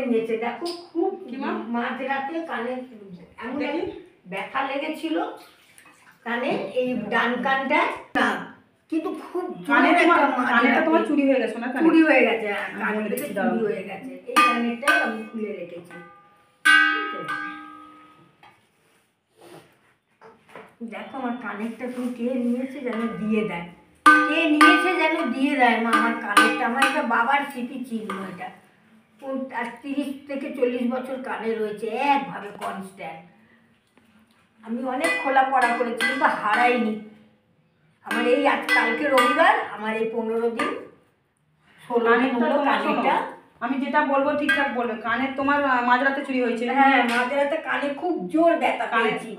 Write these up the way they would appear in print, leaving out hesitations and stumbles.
নিয়েছে। দেখো খুব মাঝরাতে কানে এমন ব্যথা লেগেছিল কানে, এই ডান কানটায় না, কিন্তু খুব কানেরটা তোমার চুরি হয়ে গেছে না? চুরি হয়ে গেছে, কানের থেকে চুরি হয়ে গেছে। এই কানেরটা আমি খুলে রেখেছি। দেখো আমার কানেরটা তুমি কে নিয়েছে যেন দিয়ে দেয়, কে নিয়েছে যেন দিয়ে দেয় মা আমার কানেরটা। আমার একটা বাবার স্মৃতি চিহ্ন এটা। আর 30 থেকে 40 বছর কানে রয়েছে একভাবে কনস্ট্যান্ট। আমি অনেক খোলা পড়া করেছি কিন্তু হারাইনি। আমার এই আজ কালকে রবিবার, আমার এই 15 দিন 16 দিন হলো কানেরটা। আমি যেটা বলবো ঠিকঠাক বলবে। কানের তোমার মাঝরাতে চুরি হয়েছে? হ্যাঁ, মাঝরাতে কানে খুব জোর ব্যথা পেয়েছি।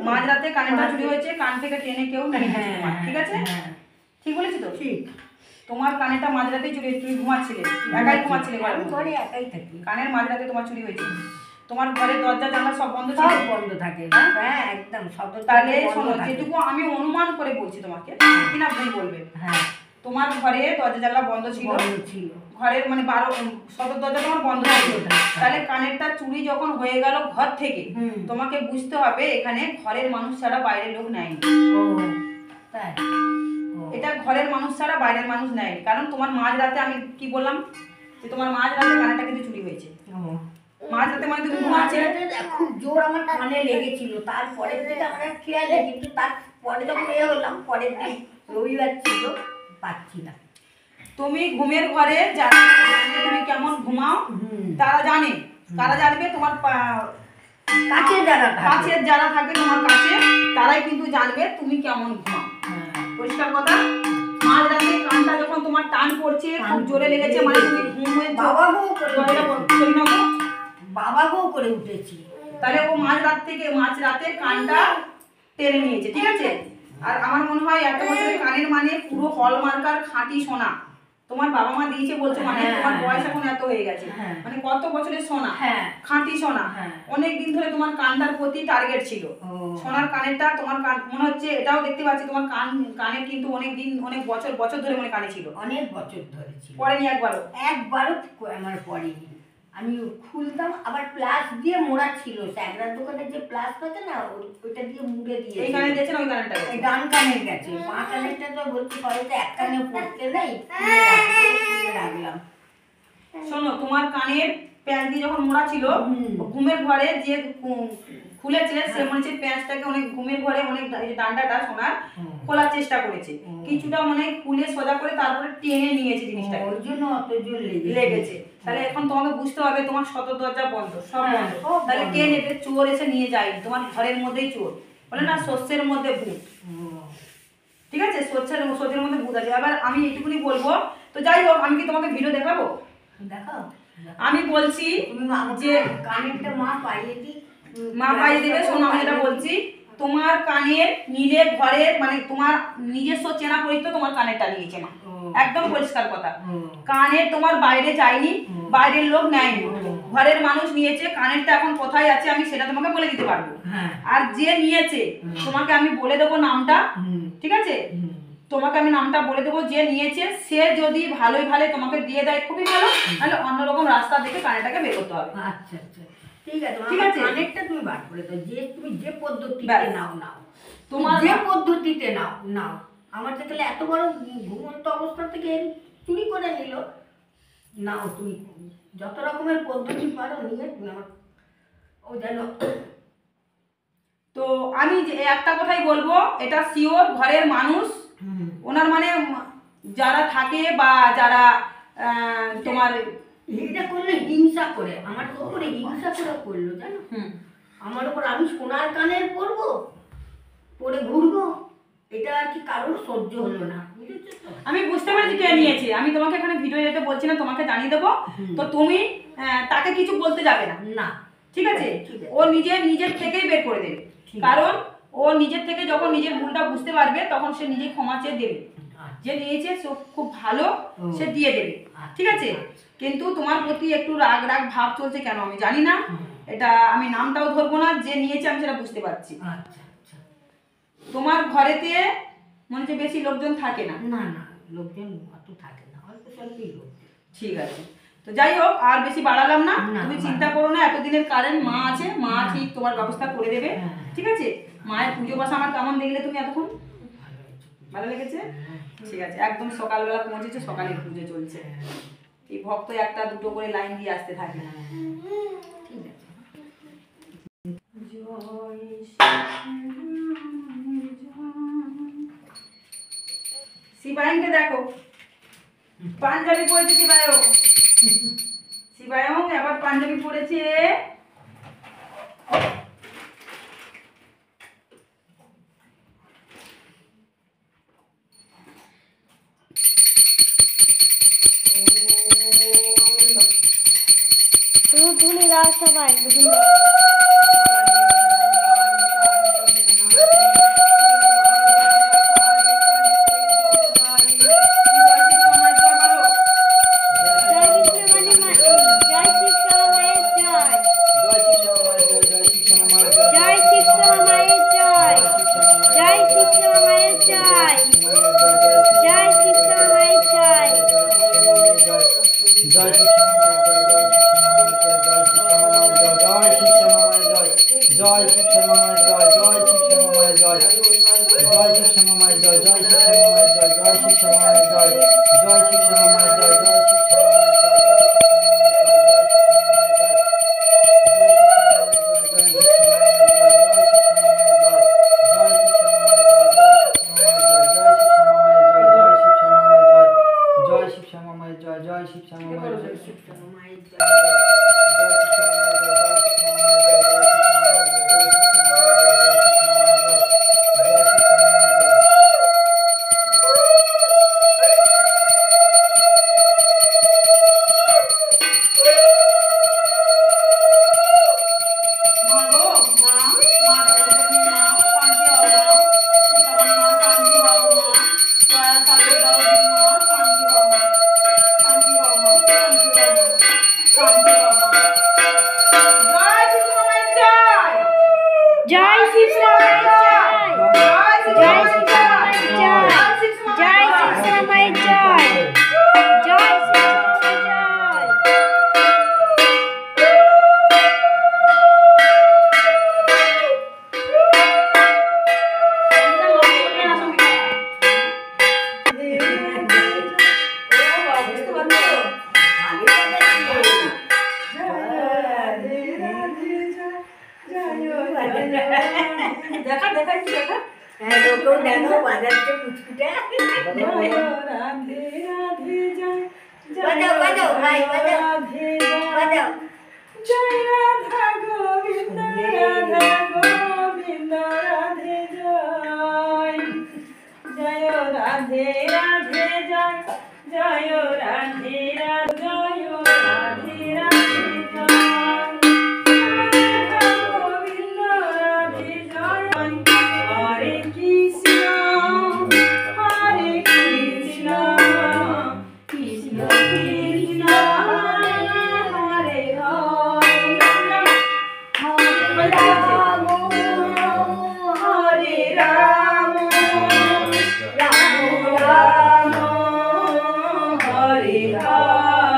মাঝরাতে কানেরটা চুরি হয়েছে, কান থেকে টেনে কেউ নিয়ে গেছে তোমার, ঠিক আছে? ঠিক বলেছি তো? ঠিক। তোমার কানেরটা মাঝরাতেই চুরি হয়েছে, তুমি ঘুমাচ্ছিলে, একাই ঘুমাচ্ছিলে ঘরে, একাই থাকি। কানের মাঝরাতে তোমার চুরি হয়েছে। তোমার ঘরের দরজা জানলা সব বন্ধ ছিল? সব বন্ধ থাকে। হ্যাঁ একদম সব। তাহলে শোনো, যেটুকু আমি অনুমান করে বলছি তোমাকে, কিনা ভুল বলবে। হ্যাঁ, তোমার ঘরে দরজা জানলা বন্ধ ছিল, ঘরের মানে 12 সদর দরজা তোমার বন্ধ ছিল। তাহলে কানেরটা চুরি যখন হয়ে গেল ঘর থেকে, তোমাকে বুঝতে হবে এখানে ঘরের মানুষ ছাড়া বাইরের লোক নেয়নি। এটা ঘরের মানুষ ছাড়া বাইরের মানুষ নেয়নি। কারণ তোমার মাঝরাতে, আমি কি বললাম যে তোমার মাঝরাতে কানেরটা কিন্তু চুরি হয়েছে। মাঝরাতে মানে তুমি ঘুমাচ্ছিলে, খুব জোর আমার কানে লেগেছিল। তারপরের দিকে আমার খেয়াল নেই, কিন্তু তারপরে যখন এ হলাম, পরের দিন রবিবার ছিল, পাচ্ছি না। তুমি ঘুমের ঘরে যারা জানে তুমি কেমন ঘুমাও তারা জানে। কারা জানবে? তোমার কাছের যারা থাকে তোমার কাছে, তারাই কিন্তু জানবে তুমি কেমন ঘুমাও। পরিষ্কার কথা। মাঝরাতে কানটা যখন তোমার টান পড়ছে, খুব জোরে লেগেছে, মানে তুমি ঘুমে বাবা গো করে উঠেছি, তাহলে ও মাঝরাতে কানটা টেনে নিয়েছে, ঠিক আছে? আর আমার মনে হয় এত বছরের কানের মানে পুরো হলমার্কার খাঁটি সোনা তোমার বাবা মা দিয়েছে বলছো, মানে তোমার বয়স এখন এত হয়ে গেছে, মানে কত বছরের সোনা, খাঁটি সোনা। অনেক দিন ধরে তোমার কানটার প্রতি টার্গেট ছিল। সোনার কানেরটা তোমার কান মনে হচ্ছে, এটাও দেখতে পাচ্ছি তোমার কানের কিন্তু অনেক দিন, অনেক বছর ধরে মানে কানে ছিল। অনেক বছর ধরে ছিল, পড়েনি একবারও আমার পড়েনি। আমি খুলতাম, আবার প্লাস দিয়ে মোড়া ছিল। স্যাংরার দোকানে যে প্লাস থাকে না, ওইটা দিয়ে মুড়ে দিয়ে। এই কানে দিয়েছেন? ওই কানেরটা ডান কানের গেছে, বাঁ কানেরটা তো বলতে পারো তো এক কানে পড়তে নেই, রাখলাম। শোনো, তোমার কানের প্যাঁচ দিয়ে যখন মোড়া ছিল, ঘুমের ঘরে যে খুলেছে সে মনে হচ্ছে প্যাঁচটাকে অনেক ঘুমের ঘরে অনেক ডান্ডাটা সোনার খোলার চেষ্টা করেছে, কিছুটা মানে খুলে সোজা করে তারপরে টেনে নিয়েছে জিনিসটা, ওর জন্য অত জোর লেগেছে। তাহলে এখন তোমাকে বুঝতে হবে তোমার সদর দরজা বন্ধ, সব বন্ধ। তাহলে কে নেবে? চোর এসে নিয়ে যায়নি, তোমার ঘরের মধ্যেই চোর। বলে না শস্যের মধ্যে ভূত, ঠিক আছে? শস্যের মধ্যে ভূত আছে। এবার আমি এইটুকুনি বলবো। তো যাই হোক, আমি কি তোমাকে ভিডিও দেখাবো? দেখাও। আমি বলছি যে কানেরটা মা পাইয়ে দিই, মা পাইয়ে দেবে। শোনো, আমি যেটা বলছি, তোমার কানের নিলে ঘরের মানে তোমার নিজস্ব চেনা পরিচিত তোমার কানেরটা নিয়েছে মা, একদম পরিষ্কার কথা। কানের তোমার বাইরে যায়নি, বাইরের লোক নেয়নি, ঘরের মানুষ নিয়েছে। কানেরটা এখন কোথায় আছে আমি সেটা তোমাকে বলে দিতে পারবো। আর যে নিয়েছে তোমাকে আমি বলে দেবো নামটা, ঠিক আছে? তোমাকে আমি নামটা বলে দেবো, যে নিয়েছে সে যদি ভালোই তোমাকে দিয়ে দেয় খুবই ভালো, তাহলে অন্যরকম রাস্তা দেখে কানেরটাকে বের করতে হবে। আচ্ছা আচ্ছা, ঠিক আছে, ঠিক আছে। কানেরটা তুমি বার করে দাও, যে তুমি যে পদ্ধতিতে নাও, তোমার যে পদ্ধতিতে নাও। আমার তো তাহলে এত বড় ঘুমন্ত অবস্থা থেকে চুরি করে নিল, নাও তুমি যত রকমের পদ্ধতি পারো নিয়ে তুমি আমার ও যেন। তো আমি যে একটা কথাই বলবো, এটা শিওর ঘরের মানুষ, ওনার মানে যারা থাকে বা যারা তোমার এটা করলে হিংসা করে, আমার উপরে হিংসা করে করলো, জানো? আমার উপর, আমি সোনার কানের পরবো, পরে ঘুরবো, এটা আর কি কারোর সহ্য হলো না। আমি বুঝতে পেরেছি কে নিয়েছে। আমি তোমাকে এখানে ভিডিও যেতে বলছি না, তোমাকে জানিয়ে দেবো। তো তুমি তাকে কিছু বলতে যাবে না, ঠিক আছে? ও নিজের থেকেই বের করে দেবে, কারণ ও নিজের থেকে যখন নিজের ভুলটা বুঝতে পারবে তখন সে নিজে ক্ষমা চেয়ে দেবে। যে নিয়েছে সে খুব ভালো, সে দিয়ে দেবে, ঠিক আছে? কিন্তু তোমার প্রতি একটু রাগ ভাব চলছে কেন আমি জানি না, এটা আমি নামটাও ধরবো না, যে নিয়েছে আমি সেটা বুঝতে পারছি। তোমার ঘরেতে মনে হচ্ছে বেশি লোকজন থাকে না? না, লোকজন অত থাকে না, অল্প স্বল্পই লোক। ঠিক আছে, তো যাই হোক আর বেশি বাড়ালাম না, না, তুমি চিন্তা করো না, এতদিনের কারেন্ট মা আছে, মা ঠিক তোমার ব্যবস্থা করে দেবে। ঠিক আছে, মায়ের পুজো বাসা আমার কেমন দেখলে তুমি এতক্ষণ? ভালো লেগেছে? ঠিক আছে, একদম সকালবেলা পৌঁছেছে, সকালের পুজো চলছে। এই ভক্ত একটা দুটো করে লাইন দিয়ে আসতে থাকে। ঠিক আছে। শিবায়নকে দেখো, পাঞ্জাবি পরেছে শিবায়ন। শিবায়ন আবার পাঞ্জাবি পরেছে। তুমি দাও সবাই দেখা দেখা কি দেখা লোকেও দেখো বাজাচ্ছে পুচকুটা। রাধে রাধে জয় বাজাও বাজাও ভাই বাজাও বাজাও। জয় রাধা গোবিন্দ রাধা গোবিন্দ রাধে জয় জয় রাধে রাধে জয় জয় রাধে রাধে জয় রাধে রাধে জয় রাধা গোবিন্দ রাধে জয় হরে কৃষ্ণ হরে কৃষ্ণ কৃষ্ণ কৃষ্ণ হরে হরে রাম রাম রাম হরে হরে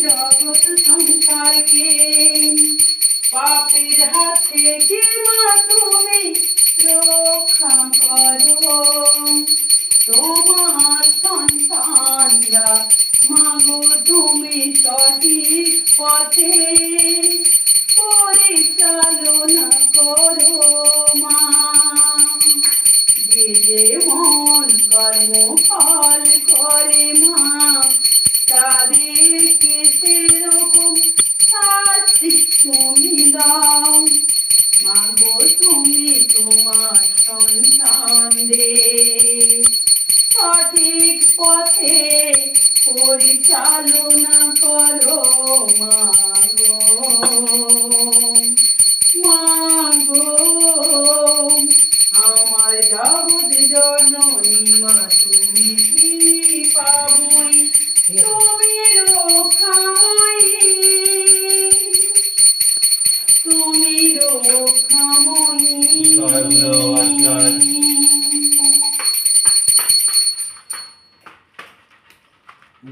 জগৎ সংসারকে পাপের হাত থেকে মা তুমি রক্ষা করো। তোমার সন্তানরা মাগো তুমি সঠিক পথে পরিচালনা করো মা। যে যেমন কর্ম ফল করে মা তাদেরকে সেরকম শাস্তি তুমি দাও। মাগো তুমি তোমার সন্তানদের সঠিক পথে পরিচালনা করো মাগো। মাগো আমার জগৎ জননী মা তুমি কৃপাময়ী, তুমি রক্ষাময়ী, তুমি রক্ষাময়ী।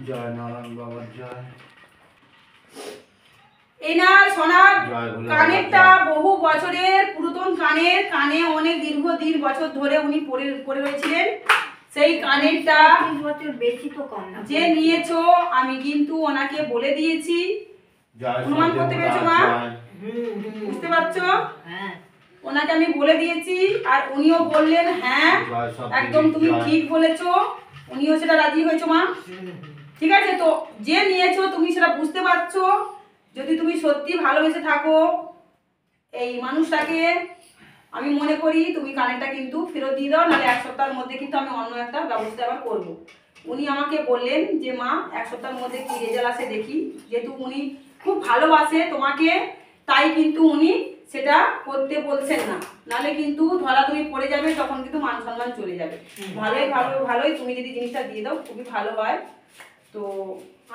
জয় নারায়ণ বাবার জয়। এনার সোনার জয় ভোলে কানেরটা বাবার বহু বছরের পুরাতন কানের, কানে অনেক দীর্ঘদিন বছর ধরে উনি পরে রয়েছিলেন। সেই কানেরটা 30 বছর বেশি তো কম না। যে নিয়েছো আমি কিন্তু ওনাকে বলে দিয়েছি। জয় অনুমান করতে পেরেছো মা? বুঝতে পারছো? হ্যাঁ ওনাকে আমি বলে দিয়েছি আর উনিও বললেন হ্যাঁ জয় সব একদম তুমি জয়। ঠিক বলেছো। উনিও সেটা রাজি হয়েছো মা। ঠিক আছে, তো যে নিয়েছো তুমি সেটা বুঝতে পারছো। যদি তুমি সত্যি ভালোবেসে থাকো এই মানুষটাকে, আমি মনে করি তুমি কানেরটা কিন্তু ফেরত দিয়ে দাও, নাহলে 1 সপ্তাহের মধ্যে কিন্তু আমি অন্য একটা ব্যবস্থা আবার করবো। উনি আমাকে বললেন যে মা 1 সপ্তাহের মধ্যে কি রেজাল্ট আসে দেখি। যেহেতু উনি খুব ভালোবাসে তোমাকে, তাই কিন্তু উনি সেটা করতে বলছেন না, নাহলে কিন্তু ধরাধরি পড়ে যাবে, তখন কিন্তু মান সম্মান চলে যাবে। ভালোই তুমি যদি জিনিসটা দিয়ে দাও খুবই ভালো হয়। তো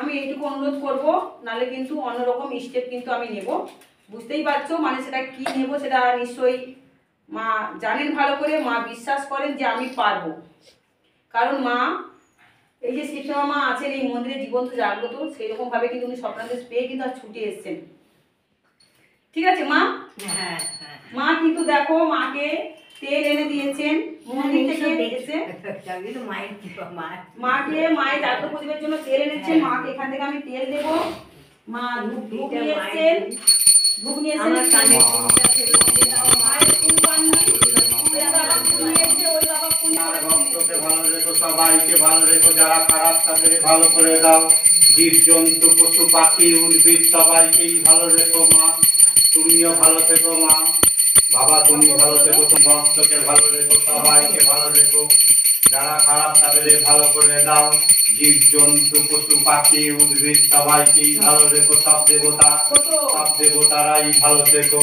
আমি এইটুকু অনুরোধ করব, নাহলে কিন্তু অন্যরকম স্টেপ কিন্তু আমি নেব। বুঝতেই পারছো, মানে সেটা কি নেব সেটা নিশ্চয়ই মা জানেন ভালো করে। মা বিশ্বাস করেন যে আমি পারবো, কারণ মা এই যে শিবসেবা মা আছেন এই মন্দিরে জীবন্ত জাগ্রত, সেইরকম ভাবে কিন্তু উনি স্বপ্নাদেশ পেয়ে কিন্তু আর ছুটে এসছেন। ঠিক আছে মা? হ্যাঁ হ্যাঁ মা কিন্তু দেখো মাকে তেল এনে দিয়েছেন মন্দির থেকে এসে। মায়ের কৃপা মা। মাকে মায়ের জাগ্রত প্রদীপের জন্য তেল এনেছেন। মাকে এখান থেকে আমি তেল দেব। মা ধূপ নিয়ে এসছেন, ধূপ নিয়ে এসেছেন। আমার কানে মায়ের ফুল পাননি, ওই বাবা ফুল নিয়ে এসছে, ওই বাবা ফুল আর ভক্তকে ভালো রেখো, সবাইকে ভালো রেখো, যারা খারাপ তাদের ভালো করে দাও। জীব জন্তু পশু পাখি উদ্ভিদ সবাইকেই ভালো রেখো মা। তুমিও ভালো থেকো মা। বাবা তুমি ভালো থেকো, তুমি ভক্তকে ভালো রেখো, সবাইকে ভালো রেখো, যারা খারাপ তাদের ভালো করে দাও। জীব জন্তু পশু পাখি উদ্ভিদ সবাইকেই ভালো রেখো। সব দেবতারাই ভালো থেকো।